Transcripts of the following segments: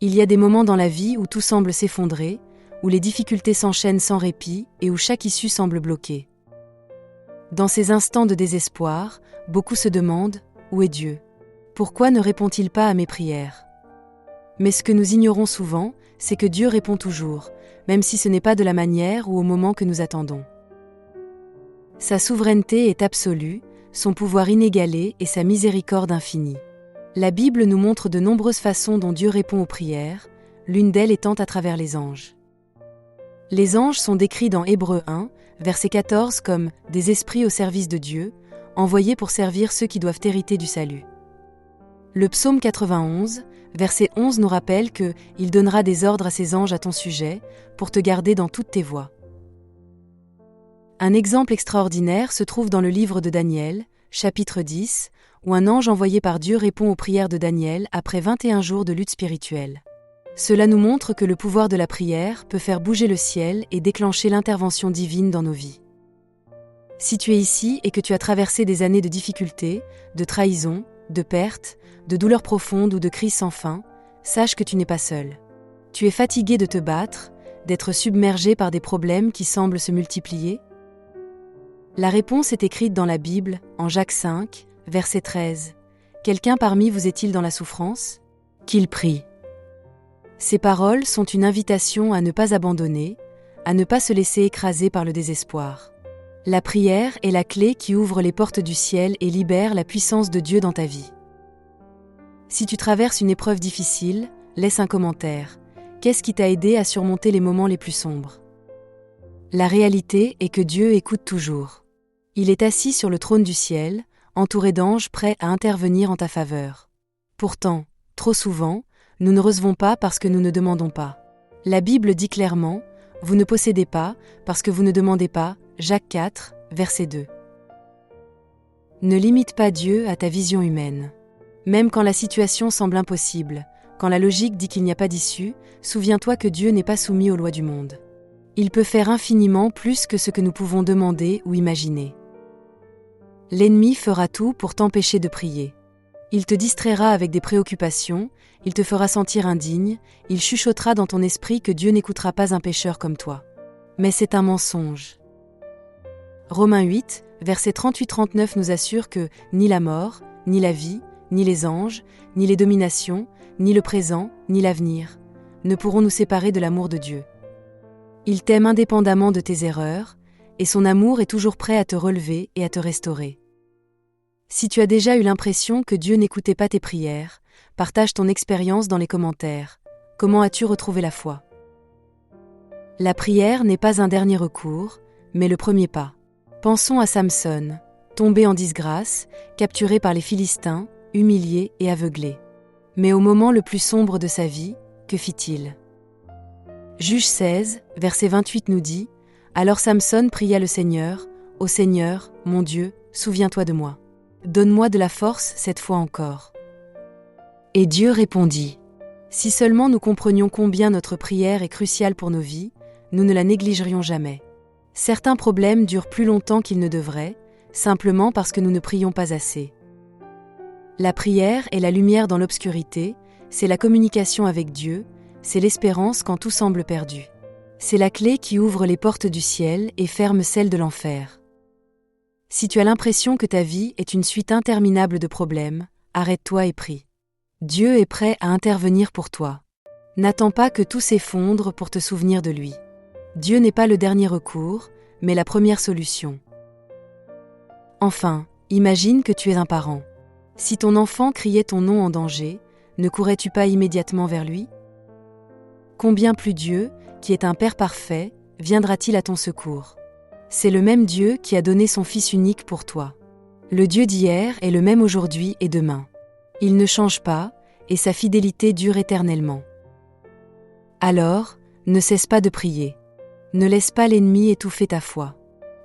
Il y a des moments dans la vie où tout semble s'effondrer, où les difficultés s'enchaînent sans répit et où chaque issue semble bloquée. Dans ces instants de désespoir, beaucoup se demandent « Où est Dieu ? Pourquoi ne répond-il pas à mes prières ?» Mais ce que nous ignorons souvent, c'est que Dieu répond toujours, même si ce n'est pas de la manière ou au moment que nous attendons. Sa souveraineté est absolue, son pouvoir inégalé et sa miséricorde infinie. La Bible nous montre de nombreuses façons dont Dieu répond aux prières, l'une d'elles étant à travers les anges. Les anges sont décrits dans Hébreux 1, verset 14 comme « des esprits au service de Dieu, envoyés pour servir ceux qui doivent hériter du salut ». Le psaume 91, verset 11 nous rappelle que « il donnera des ordres à ses anges à ton sujet, pour te garder dans toutes tes voies ». Un exemple extraordinaire se trouve dans le livre de Daniel, chapitre 10, où un ange envoyé par Dieu répond aux prières de Daniel après 21 jours de lutte spirituelle. Cela nous montre que le pouvoir de la prière peut faire bouger le ciel et déclencher l'intervention divine dans nos vies. Si tu es ici et que tu as traversé des années de difficultés, de trahison, de pertes, de douleurs profondes ou de crises sans fin, sache que tu n'es pas seul. Tu es fatigué de te battre, d'être submergé par des problèmes qui semblent se multiplier? La réponse est écrite dans la Bible, en Jacques 5, verset 13. « Quelqu'un parmi vous est-il dans la souffrance ? Qu'il prie. » Ces paroles sont une invitation à ne pas abandonner, à ne pas se laisser écraser par le désespoir. La prière est la clé qui ouvre les portes du ciel et libère la puissance de Dieu dans ta vie. Si tu traverses une épreuve difficile, laisse un commentaire. Qu'est-ce qui t'a aidé à surmonter les moments les plus sombres ? La réalité est que Dieu écoute toujours. Il est assis sur le trône du ciel, entouré d'anges prêts à intervenir en ta faveur. Pourtant, trop souvent, nous ne recevons pas parce que nous ne demandons pas. La Bible dit clairement « Vous ne possédez pas parce que vous ne demandez pas » Jacques 4, verset 2. Ne limite pas Dieu à ta vision humaine. Même quand la situation semble impossible, quand la logique dit qu'il n'y a pas d'issue, souviens-toi que Dieu n'est pas soumis aux lois du monde. Il peut faire infiniment plus que ce que nous pouvons demander ou imaginer. L'ennemi fera tout pour t'empêcher de prier. Il te distraira avec des préoccupations, il te fera sentir indigne, il chuchotera dans ton esprit que Dieu n'écoutera pas un pécheur comme toi. Mais c'est un mensonge. Romains 8, versets 38-39 nous assure que ni la mort, ni la vie, ni les anges, ni les dominations, ni le présent, ni l'avenir, ne pourront nous séparer de l'amour de Dieu. Il t'aime indépendamment de tes erreurs, et son amour est toujours prêt à te relever et à te restaurer. Si tu as déjà eu l'impression que Dieu n'écoutait pas tes prières, partage ton expérience dans les commentaires. Comment as-tu retrouvé la foi ? La prière n'est pas un dernier recours, mais le premier pas. Pensons à Samson, tombé en disgrâce, capturé par les Philistins, humilié et aveuglé. Mais au moment le plus sombre de sa vie, que fit-il ? Juge 16, verset 28 nous dit « Alors Samson pria le Seigneur, « Ô Seigneur, mon Dieu, souviens-toi de moi. Donne-moi de la force cette fois encore. » Et Dieu répondit. Si seulement nous comprenions combien notre prière est cruciale pour nos vies, nous ne la négligerions jamais. Certains problèmes durent plus longtemps qu'ils ne devraient, simplement parce que nous ne prions pas assez. La prière est la lumière dans l'obscurité, c'est la communication avec Dieu, c'est l'espérance quand tout semble perdu. C'est la clé qui ouvre les portes du ciel et ferme celles de l'enfer. Si tu as l'impression que ta vie est une suite interminable de problèmes, arrête-toi et prie. Dieu est prêt à intervenir pour toi. N'attends pas que tout s'effondre pour te souvenir de lui. Dieu n'est pas le dernier recours, mais la première solution. Enfin, imagine que tu es un parent. Si ton enfant criait ton nom en danger, ne courais-tu pas immédiatement vers lui ? Combien plus Dieu, qui est un Père parfait, viendra-t-il à ton secours ? C'est le même Dieu qui a donné son Fils unique pour toi. Le Dieu d'hier est le même aujourd'hui et demain. Il ne change pas, et sa fidélité dure éternellement. Alors, ne cesse pas de prier. Ne laisse pas l'ennemi étouffer ta foi.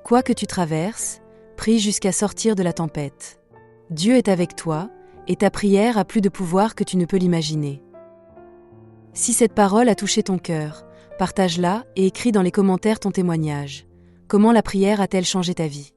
Quoi que tu traverses, prie jusqu'à sortir de la tempête. Dieu est avec toi, et ta prière a plus de pouvoir que tu ne peux l'imaginer. Si cette parole a touché ton cœur, partage-la et écris dans les commentaires ton témoignage. Comment la prière a-t-elle changé ta vie ?